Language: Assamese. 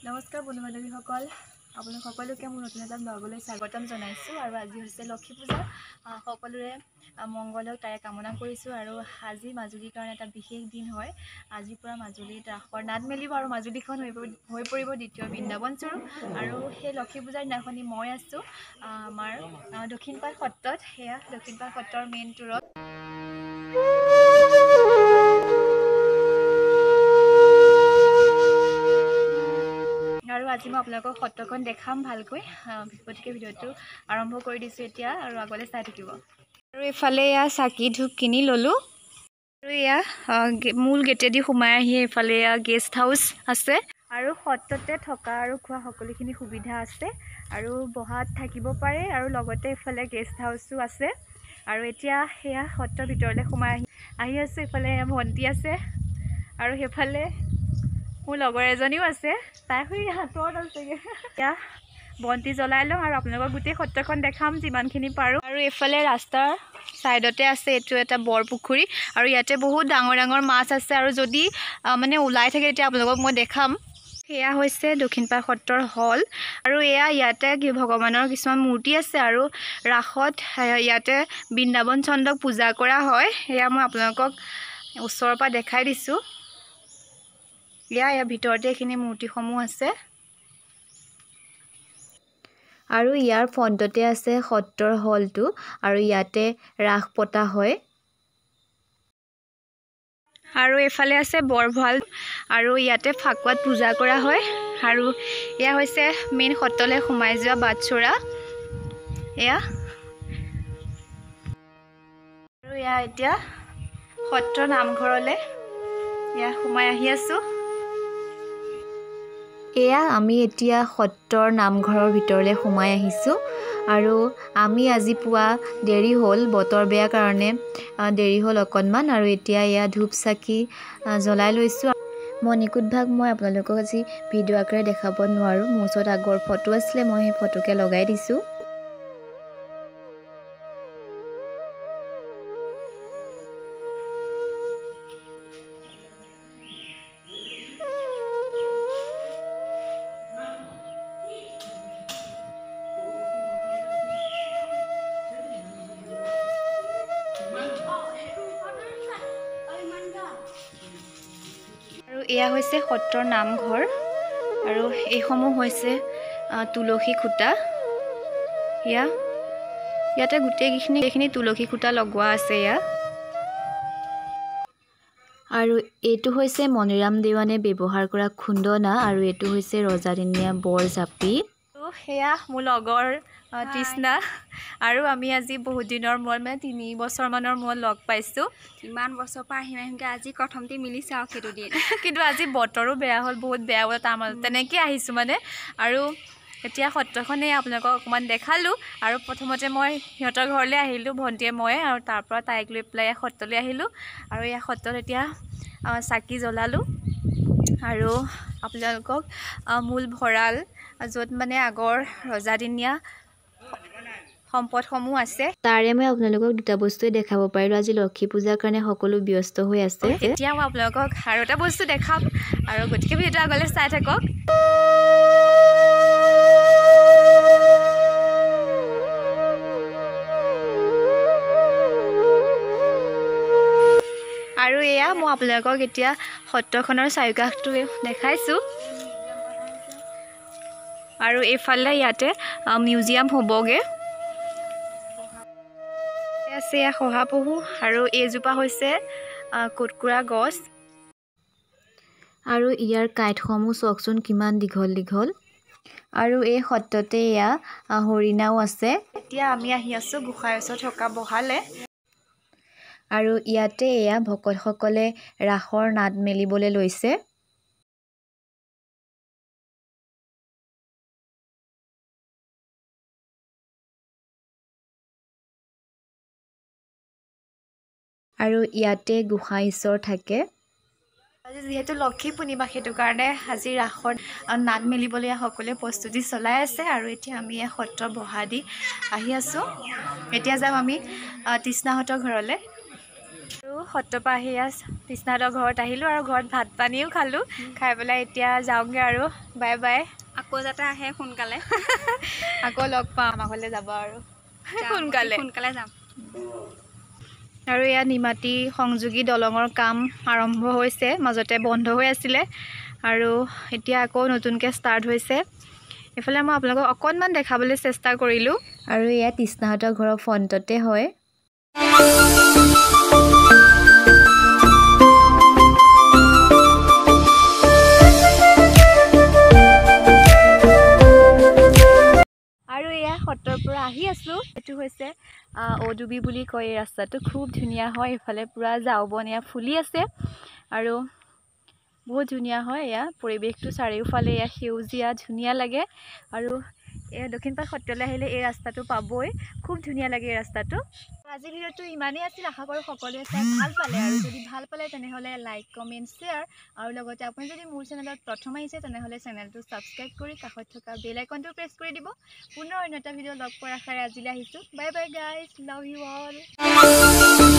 নমস্কাৰ বন্ধু বান্ধৱীসকল, আপোনালোক সকলোকে মোৰ নতুন এটা ব্লগলৈ স্বাগতম জনাইছোঁ। আৰু আজি হৈছে লক্ষী পূজা। সকলোৰে মংগলক তাৰে কামনা কৰিছোঁ। আৰু আজি মাজুলীৰ কাৰণে এটা বিশেষ দিন হয়। আজিৰ পৰা মাজুলীত ৰাসৰ নাট মেলিব আৰু মাজুলীখন হৈ পৰিব দ্বিতীয় বৃন্দাবন স্বৰূপ। আৰু সেই লক্ষী পূজাৰ দিনাখনি মই আছোঁ আমাৰ দক্ষিণপাট সত্ৰত। সেয়া দক্ষিণপাট সত্ৰৰ মেইন টোৰত। আৰু আজি মই আপোনালোকক সত্ৰখন দেখাম ভালকৈ, গতিকে ভিডিঅ'টো আৰম্ভ কৰি দিছোঁ এতিয়া, আৰু আগলৈ চাই থাকিব। আৰু এইফালে এয়া চাকি ধূপ কিনি ল'লোঁ। আৰু এয়া মূল গেটেদি সোমাই আহি এইফালে এয়া গেষ্ট হাউচ আছে। আৰু সত্ৰতে থকা আৰু খোৱা সকলোখিনি সুবিধা আছে। আৰু বহাত থাকিব পাৰে, আৰু লগতে এইফালে গেষ্ট হাউচো আছে। আৰু এতিয়া সেয়া সত্ৰৰ ভিতৰলৈ সোমাই আহি আছোঁ। এইফালে ভণ্টি আছে, আৰু সেইফালে মোৰ লগৰ এজনীও আছে, তাই শুই হাতত আছেগৈ। এতিয়া বন্তি জ্বলাই লওঁ আৰু আপোনালোকক গোটেই সত্ৰখন দেখাম যিমানখিনি পাৰোঁ। আৰু এইফালে ৰাস্তাৰ ছাইডতে আছে এইটো এটা বৰ পুখুৰী, আৰু ইয়াতে বহুত ডাঙৰ ডাঙৰ মাছ আছে। আৰু যদি মানে ওলাই থাকে তেতিয়া আপোনালোকক মই দেখাম। সেয়া হৈছে দক্ষিণপাট সত্ৰৰ হল। আৰু এয়া ইয়াতে ভগৱানৰ কিছুমান মূৰ্তি আছে। আৰু ৰাসত ইয়াতে বৃন্দাবন চন্দ্ৰক পূজা কৰা হয়। সেয়া মই আপোনালোকক ওচৰৰ পৰা দেখাই দিছোঁ। ইয়াৰ ভিতৰতে এইখিনি মূৰ্তিসমূহ আছে। আৰু ইয়াৰ ফ্ৰণ্টতে আছে সত্ৰৰ হলটো, আৰু ইয়াতে ৰাস পতা হয়। আৰু এইফালে আছে বৰভঁৰাল, আৰু ইয়াতে ফাকুৱাত পূজা কৰা হয়। আৰু এয়া হৈছে মেইন সত্ৰলৈ সোমাই যোৱা বাটচ'ৰা। এয়া আৰু এয়া এতিয়া সত্ৰ নামঘৰলৈ এয়া সোমাই আহি আছোঁ। এয়া আমি এতিয়া সত্ৰৰ নামঘৰৰ ভিতৰলৈ সোমাই আহিছোঁ। আৰু আমি আজি পুৱা দেৰি হ'ল, বতৰ বেয়া কাৰণে দেৰি হ'ল অকণমান। আৰু এতিয়া এয়া ধূপ চাকি জ্বলাই লৈছোঁ। মণিকূট ভাগ মই আপোনালোকক আজি ভিডিঅ' আকাৰে দেখাব নোৱাৰোঁ। মোৰ ওচৰত আগৰ ফটো আছিলে, মই সেই ফটোকে লগাই দিছোঁ। আৰু এয়া হৈছে সত্ৰৰ নামঘৰ, আৰু এইসমূহ হৈছে তুলসী খুঁটা। ইয়াতে গোটেইখিনি তুলসী খুঁটা লগোৱা আছে। আৰু এইটো হৈছে মণিৰাম দেৱানে ব্যৱহাৰ কৰা খুন্দনা, আৰু এইটো হৈছে ৰজাদিনীয়া বৰ জাপি। সেয়া মোৰ লগৰ তৃষ্ণা, আৰু আমি আজি বহুত দিনৰ মূৰত, মানে 3 বছৰমানৰ মূৰত লগ পাইছোঁ। ইমান বছৰৰ পৰা আহিমকে আজি প্ৰথমতে মিলিছে আৰু সেইটো দিন। কিন্তু আজি বতৰো বেয়া হ'ল, বহুত বেয়া হ'ল, তাৰ মাজত তেনেকৈ আহিছোঁ মানে। আৰু এতিয়া সত্ৰখনে আপোনালোকক অকণমান দেখালোঁ। আৰু প্ৰথমতে মই সিহঁতৰ ঘৰলৈ আহিলোঁ, ভণ্টিয়ে মই, আৰু তাৰপৰা তাইক লৈ পেলাই সত্ৰলৈ আহিলোঁ। আৰু এই সত্ৰত এতিয়া চাকি জ্বলালোঁ। আৰু আপোনালোকক মূল ভঁৰাল, য'ত মানে আগৰ ৰজাদিনীয়া সম্পদসমূহ আছে, তাৰে মই আপোনালোকক দুটা বস্তুৱে দেখাব পাৰিলোঁ। আজি লক্ষী পূজাৰ কাৰণে সকলো ব্যস্ত হৈ আছে। এতিয়া মই আপোনালোকক আৰু এটা বস্তু দেখাম, আৰু গতিকে ভিডিঅ'টো আগলৈ চাই থাকক। আৰু এয়া মই আপোনালোকক এতিয়া সত্ৰখনৰ চাৰিওকাষটো দেখাইছোঁ। আৰু এইফালে ইয়াতে মিউজিয়াম হ'বগৈ। আছে এয়া শহাপহু, আৰু এইজোপা হৈছে কুটকুৰা গছ। আৰু ইয়াৰ কাঁইটসমূহ চাওকচোন কিমান দীঘল দীঘল। আৰু এই সত্ৰতে এয়া হৰিণাও আছে। এতিয়া আমি আহি আছোঁ গোঁসাই ওচৰত থকা বহালে। আৰু ইয়াতে এয়া ভকতসকলে ৰাসৰ নাট মেলিবলৈ লৈছে। আৰু ইয়াতে গোঁসাই ঈশ্বৰ থাকে। আজি যিহেতু লক্ষী পূৰ্ণিমা, সেইটো কাৰণে আজি ৰাসত নাট মেলিবলৈ সকলোৱে প্ৰস্তুতি চলাই আছে। আৰু এতিয়া আমি সত্ৰ বহা দি আহি আছোঁ। এতিয়া যাম আমি তৃষ্ণাহঁতৰ ঘৰলৈ। আৰু সত্ৰৰ পৰা আহি তৃষ্ণাহঁতৰ ঘৰত আহিলোঁ আৰু ঘৰত ভাত পানীও খালোঁ খাই পেলাই এতিয়া যাওঁগৈ আৰু বাই বাই আকৌ যাতে আহে সোনকালে আকৌ লগ পাম আমাৰ ঘৰলৈ যাব আৰু সোনকালে যাম আৰু ইয়াত নিমাতী সংযোগী দলঙৰ কাম আৰম্ভ হৈছে মাজতে বন্ধ হৈ আছিলে আৰু এতিয়া আকৌ নতুনকৈ ষ্টাৰ্ট হৈছে এইফালে মই আপোনালোকক অকণমান দেখাবলৈ চেষ্টা কৰিলোঁ আৰু এয়া তৃষ্ণাহঁতৰ ঘৰৰ ফ্ৰণ্টতে হয় আৰু এয়া সত্ৰৰ পৰা আহি আছোঁ এইটো হৈছে ঔডুবি বুলি কয় এই ৰাস্তাটো খুব ধুনীয়া হয় এইফালে পূৰা ঝাওবন এয়া ফুলি আছে আৰু বহুত ধুনীয়া হয় এয়া পৰিৱেশটো চাৰিওফালে এয়া সেউজীয়া ধুনীয়া লাগে আৰু এয়া দক্ষিণপাট সত্ৰলৈ আহিলে এই ৰাস্তাটো পাবই খুব ধুনীয়া লাগে এই ৰাস্তাটো আজিৰ ভিডিঅ'টো ইমানেই আছিল আশা কৰোঁ সকলোৱে চাই ভাল পালে আৰু যদি ভাল পালে তেনেহ'লে লাইক কমেণ্ট শ্বেয়াৰ আৰু লগতে আপুনি যদি মোৰ চেনেলত প্ৰথম আহিছে তেনেহ'লে চেনেলটো ছাবস্ক্ৰাইব কৰি কাষত থকা বেল আইকনটো প্ৰেছ কৰি দিব পুনৰ অন্য এটা ভিডিঅ' লগ পোৱাৰ আশাৰে আজিলৈ আহিছোঁ bye bye guys love you all